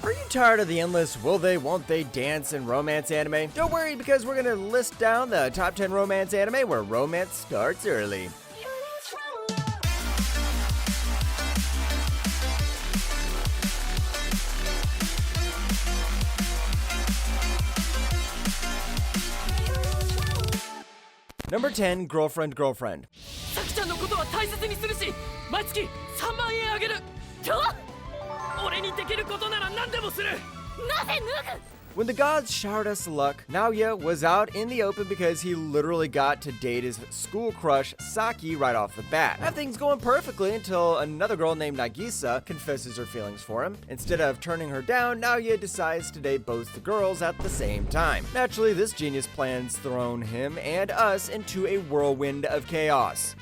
Are you tired of the endless will they, won't they dance and romance anime? Don't worry, because we're gonna list down the top 10 romance anime where romance starts early. Number 10, Girlfriend, Girlfriend. When the gods showered us luck, Naoya was out in the open because he literally got to date his school crush, Saki, right off the bat. Everything's going perfectly until another girl named Nagisa confesses her feelings for him. Instead of turning her down, Naoya decides to date both the girls at the same time. Naturally, this genius plan's thrown him and us into a whirlwind of chaos.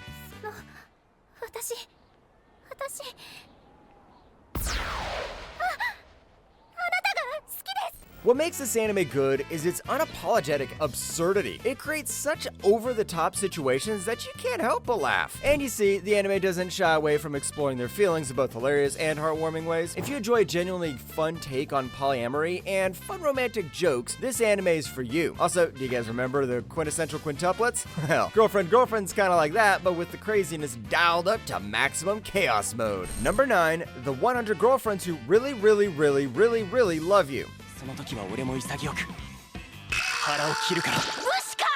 What makes this anime good is its unapologetic absurdity. It creates such over-the-top situations that you can't help but laugh. And you see, the anime doesn't shy away from exploring their feelings in both hilarious and heartwarming ways. If you enjoy a genuinely fun take on polyamory and fun romantic jokes, this anime is for you. Also, do you guys remember the quintessential quintuplets? Well, Girlfriend, Girlfriend's kind of like that, but with the craziness dialed up to maximum chaos mode. Number 9, the 100 girlfriends who really, really, really, really, really love you. その時は俺も潔く腹を切るから。無視か。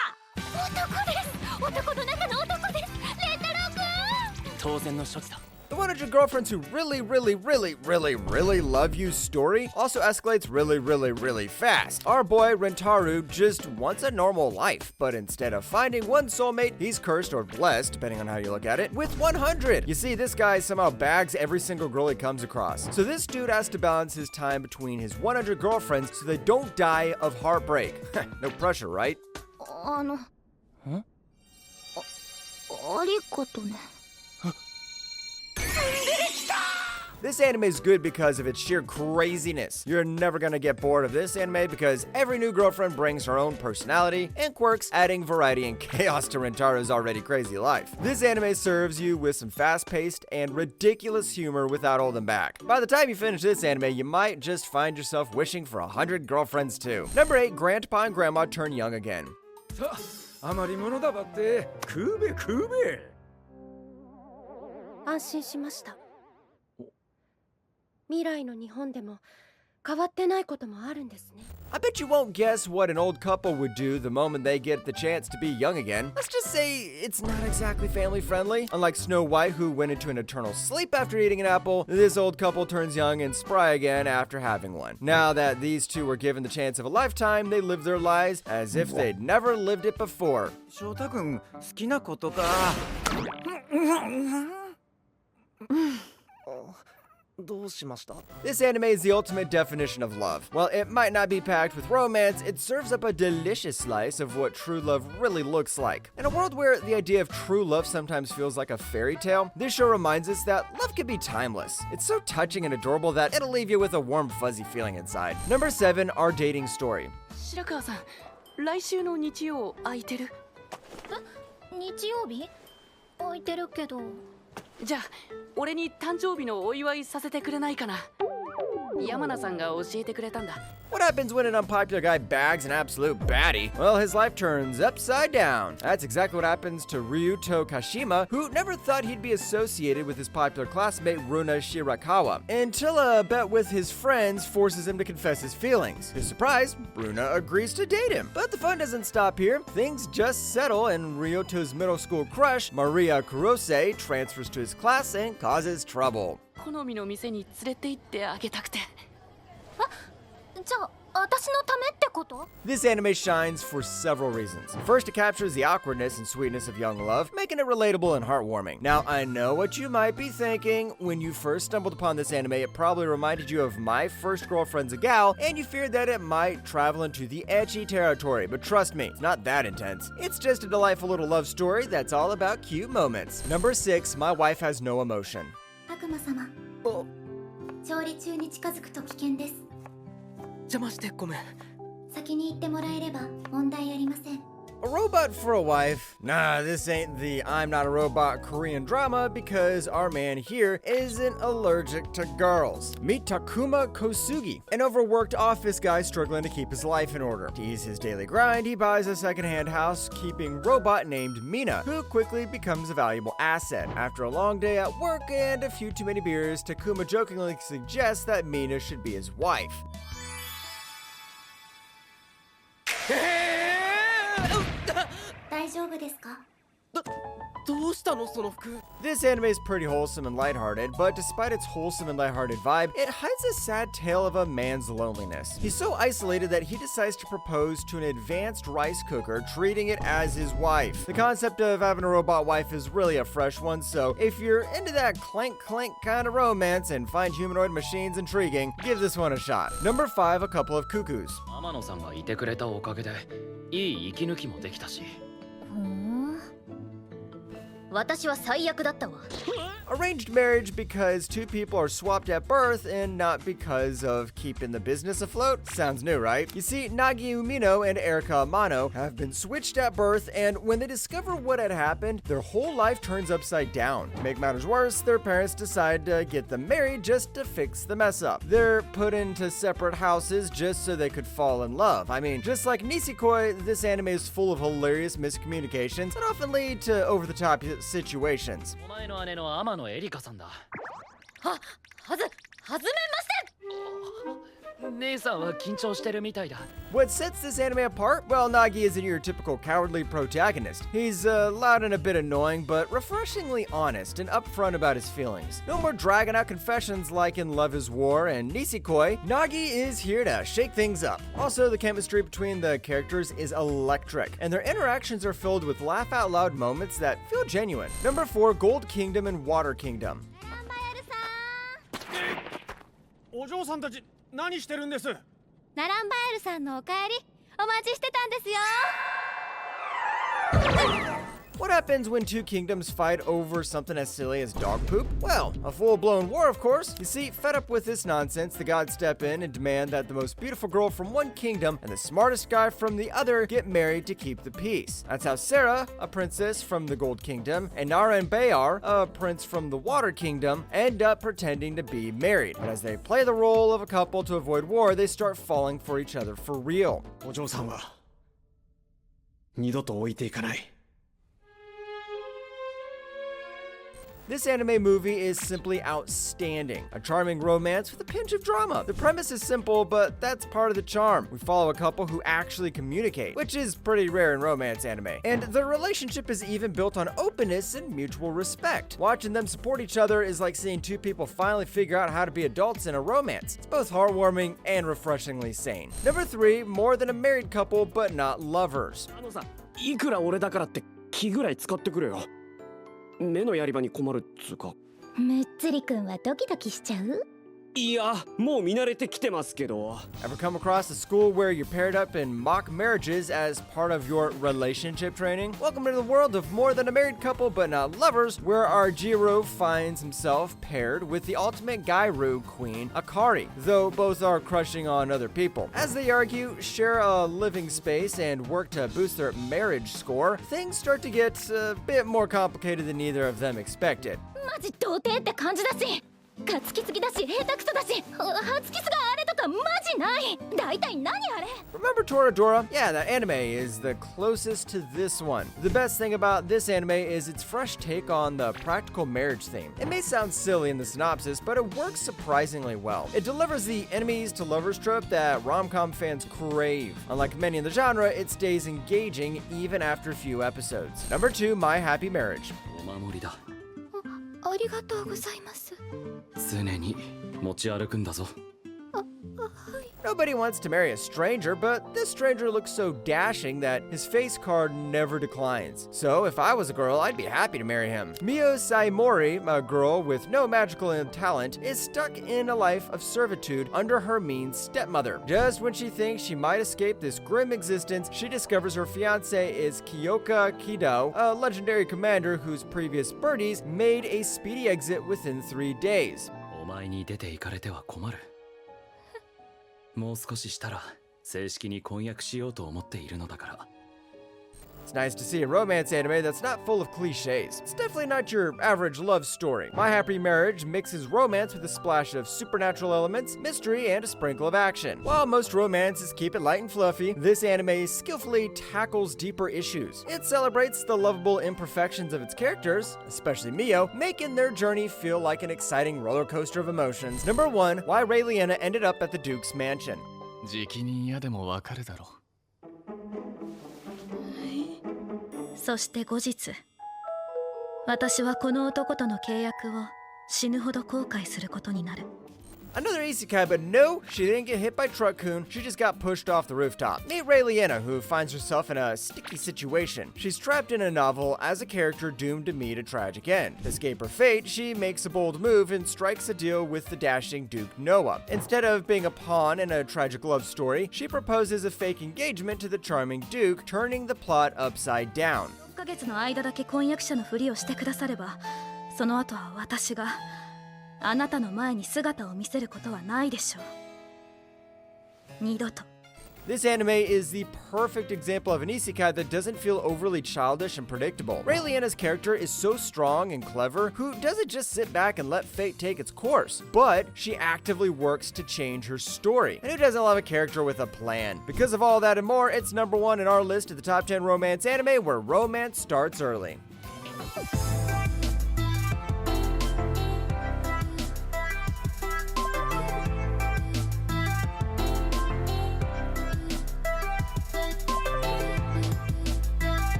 男です。男の中の男です。レンタロウ君。当然の処置だ。The 100 girlfriends who really, really, really, really, really love you story also escalates really, really, really fast. Our boy Rentaru just wants a normal life, but instead of finding one soulmate, he's cursed or blessed, depending on how you look at it, with 100. You see, this guy somehow bags every single girl he comes across. So this dude has to balance his time between his 100 girlfriends so they don't die of heartbreak. No pressure, right? Huh? ありがとね。 This anime is good because of its sheer craziness. You're never gonna get bored of this anime because every new girlfriend brings her own personality and quirks, adding variety and chaos to Rentaru's already crazy life. This anime serves you with some fast-paced and ridiculous humor without holding back. By the time you finish this anime, you might just find yourself wishing for 100 girlfriends too. Number 8, Grandpa and Grandma turn young again. あまりものだばって食うべ食うべ。安心しました。未来の日本でも変わってないこともあるんですね。 I bet you won't guess what an old couple would do the moment they get the chance to be young again. Let's just say it's not exactly family friendly. Unlike Snow White, who went into an eternal sleep after eating an apple, this old couple turns young and spry again after having one. Now that these two were given the chance of a lifetime, they live their lives as if they'd never lived it before. 翔太君好きなことか。どうしました? This anime is the ultimate definition of love. While it might not be packed with romance, it serves up a delicious slice of what true love really looks like. In a world where the idea of true love sometimes feels like a fairy tale, this show reminds us that love can be timeless. It's so touching and adorable that it'll leave you with a warm, fuzzy feeling inside. Number 7, our dating story. 白川さん、来週の日曜空いてる？日曜日？空いてるけど。じゃあ俺に誕生日のお祝いさせてくれないかな。山名さんが教えてくれたんだ。 What happens when an unpopular guy bags an absolute baddie? Well, his life turns upside down. That's exactly what happens to Ryuto Kashima, who never thought he'd be associated with his popular classmate Runa Shirakawa, until a bet with his friends forces him to confess his feelings. To his surprise, Runa agrees to date him. But the fun doesn't stop here. Things just settle, and Ryuto's middle school crush, Maria Kurose, transfers to his class and causes trouble. 好みの店に連れて行ってあげたくて。じゃあ私のためってこと? This anime shines for several reasons. First, it captures the awkwardness and sweetness of young love, making it relatable and heartwarming. Now, I know what you might be thinking. When you first stumbled upon this anime, it probably reminded you of My First Girlfriend's a Gal, and you feared that it might travel into the ecchi territory. But trust me, it's not that intense. It's just a delightful little love story that's all about cute moments. Number 6, My Wife Has No Emotion. 悪魔様。調理中に近づくと危険です。邪魔してごめん。先に行ってもらえれば問題ありません。A robot for a wife? Nah, this ain't the I'm Not a Robot Korean drama because our man here isn't allergic to girls. Meet Takuma Kosugi, an overworked office guy struggling to keep his life in order. To ease his daily grind, he buys a secondhand housekeeping robot named Mina, who quickly becomes a valuable asset. After a long day at work and a few too many beers, Takuma jokingly suggests that Mina should be his wife. 大丈夫ですか？どうしたのその服。 This anime is pretty wholesome and lighthearted, but despite its wholesome and lighthearted vibe, it hides a sad tale of a man's loneliness. He's so isolated that he decides to propose to an advanced rice cooker, treating it as his wife. The concept of having a robot wife is really a fresh one, so if you're into that clank kind of romance and find humanoid machines intriguing, give this one a shot. Number 5, A Couple of Cuckoos. 天野さんがいてくれたおかげでいい息抜きもできたし。私は最悪だったわ。 Arranged marriage because two people are swapped at birth and not because of keeping the business afloat? Sounds new, right? You see, Nagi Umino and Erika Amano have been switched at birth, and when they discover what had happened, their whole life turns upside down. To make matters worse, their parents decide to get them married just to fix the mess up. They're put into separate houses just so they could fall in love. I mean, just like Nisekoi, this anime is full of hilarious miscommunications that often lead to over-the-top situations. お前の姉の天野エリカさんだ。はじめまして。姉さんは緊張してるみたいだ。 What sets this anime apart? Well, Nagi isn't your typical cowardly protagonist. He's loud and a bit annoying, but refreshingly honest and upfront about his feelings. No more dragging out confessions like in Love is War and Nisekoi. Nagi is here to shake things up. Also, the chemistry between the characters is electric, and their interactions are filled with laugh-out-loud moments that feel genuine. Number 4, Gold Kingdom and Water Kingdom. お嬢さんたち何してるんです？ナランバエルさんのお帰りお待ちしてたんですよ。 What happens when two kingdoms fight over something as silly as dog poop? Well, a full-blown war, of course. You see, fed up with this nonsense, the gods step in and demand that the most beautiful girl from one kingdom and the smartest guy from the other get married to keep the peace. That's how Sarah, a princess from the Gold Kingdom, and Nara and Bayar, a prince from the Water Kingdom, end up pretending to be married. But as they play the role of a couple to avoid war, they start falling for each other for real. お嬢さんは二度と置いていかない。 This anime movie is simply outstanding. A charming romance with a pinch of drama. The premise is simple, but that's part of the charm. We follow a couple who actually communicate, which is pretty rare in romance anime. And their relationship is even built on openness and mutual respect. Watching them support each other is like seeing two people finally figure out how to be adults in a romance. It's both heartwarming and refreshingly sane. Number 3, More Than a Married Couple, but Not Lovers. あのさ、いくら俺だからって気ぐらい使ってくれよ。目のやり場に困るっつうか。むっつりくんはドキドキしちゃう？いや、もう見慣れてきてますけど。 Ever come across a school where you're paired up in mock marriages as part of your relationship training? Welcome to the world of More Than a Married Couple But Not Lovers, where our Jiro finds himself paired with the ultimate Gairu queen, Akari, though both are crushing on other people. As they argue, share a living space, and work to boost their marriage score, things start to get a bit more complicated than either of them expected. マジ童貞って感じだし、ガツキ好きだし、下手くそだし、初キスがあれとかマジない。大体何あれ？ Remember Toradora? Yeah, that anime is the closest to this one. The best thing about this anime is its fresh take on the practical marriage theme. It may sound silly in the synopsis, but it works surprisingly well. It delivers the enemies to lovers trope that rom-com fans crave. Unlike many in the genre, it stays engaging even after a few episodes. Number 2, My Happy Marriage. お守りだ。ありがとうございます。常に持ち歩くんだぞ。 Nobody wants to marry a stranger, but this stranger looks so dashing that his face card never declines. So if I was a girl, I'd be happy to marry him. Mio Saimori, a girl with no magical talent, is stuck in a life of servitude under her mean stepmother. Just when she thinks she might escape this grim existence, she discovers her fiancé is Kyoka Kido, a legendary commander whose previous birdies made a speedy exit within 3 days. お前に出て行かれては困る。もう少ししたら正式に婚約しようと思っているのだから。It's nice to see a romance anime that's not full of cliches. It's definitely not your average love story. My Happy Marriage mixes romance with a splash of supernatural elements, mystery, and a sprinkle of action. While most romances keep it light and fluffy, this anime skillfully tackles deeper issues. It celebrates the lovable imperfections of its characters, especially Mio, making their journey feel like an exciting roller coaster of emotions. Number 1, why Raeliana ended up at the Duke's mansion. じきに嫌でもわかるだろそして後日、私はこの男との契約を死ぬほど後悔することになる。 Another isekai, but no, she didn't get hit by Truck-kun, she just got pushed off the rooftop. Meet Raeliana, who finds herself in a sticky situation. She's trapped in a novel as a character doomed to meet a tragic end. To escape her fate, she makes a bold move and strikes a deal with the dashing Duke Noah. Instead of being a pawn in a tragic love story, she proposes a fake engagement to the charming Duke, turning the plot upside down. 4ヶ月の間だけ婚約者のふりをしてくだされば、その後は私があなたの前に姿を見せることはないでしょう。二度と。 This anime is the perfect example of an isekai that doesn't feel overly childish and predictable. Raeliana's character is so strong and clever, who doesn't just sit back and let fate take its course, but she actively works to change her story. And who doesn't love a character with a plan? Because of all that and more, it's number 1 in our list of the top 10 romance anime where romance starts early.